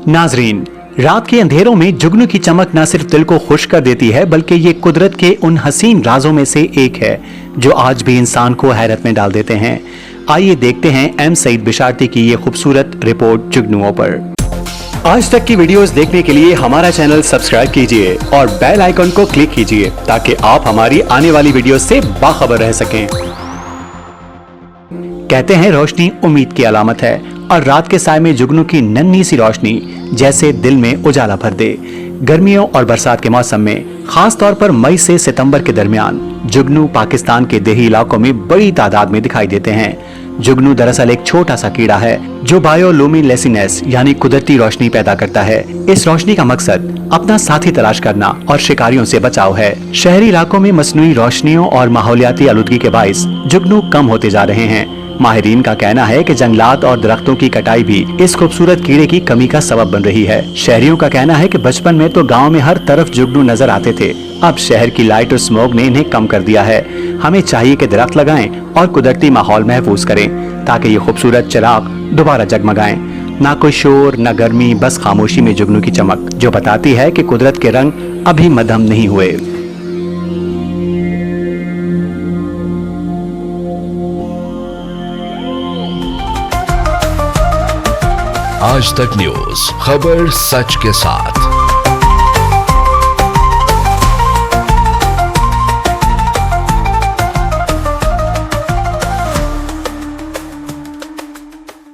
नाजरीन, रात के अंधेरों में जुगनू की चमक न सिर्फ दिल को खुश कर देती है बल्कि ये कुदरत के उन हसीन राजों में से एक है जो आज भी इंसान को हैरत में डाल देते हैं। आइए देखते हैं एम सईद बिशारती की ये खूबसूरत रिपोर्ट जुगनुओं पर। आज तक की वीडियोस देखने के लिए हमारा चैनल सब्सक्राइब कीजिए और बेल आइकन को क्लिक कीजिए ताकि आप हमारी आने वाली वीडियोस से बाखबर रह सकें। कहते हैं रोशनी उम्मीद की अलामत है और रात के साय में जुगनू की नन्ही सी रोशनी जैसे दिल में उजाला भर दे। गर्मियों और बरसात के मौसम में खास तौर पर मई से सितंबर के दरमियान जुगनू पाकिस्तान के देही इलाकों में बड़ी तादाद में दिखाई देते हैं। जुगनू दरअसल एक छोटा सा कीड़ा है जो बायोलुमिनेसेंस यानी कुदरती रोशनी पैदा करता है। इस रोशनी का मकसद अपना साथी तलाश करना और शिकारियों से बचाव है। शहरी इलाकों में मसनूई रोशनियों और माहौलियाती आलूदगी के बाइस जुगनू कम होते जा रहे हैं। माहिरीन का कहना है कि जंगलात और दरख्तों की कटाई भी इस खूबसूरत कीड़े की कमी का सबब बन रही है। शहरियों का कहना है कि बचपन में तो गांव में हर तरफ जुगनू नजर आते थे, अब शहर की लाइट और स्मोक ने इन्हें कम कर दिया है। हमें चाहिए कि दरख्त लगाएं और कुदरती माहौल महफूज करें ताकि ये खूबसूरत चिराग दोबारा जगमगाएं। ना कोई शोर न गर्मी, बस खामोशी में जुगनू की चमक जो बताती है कि कुदरत के रंग अभी मद्धम नहीं हुए। आज तक न्यूज, खबर सच के साथ।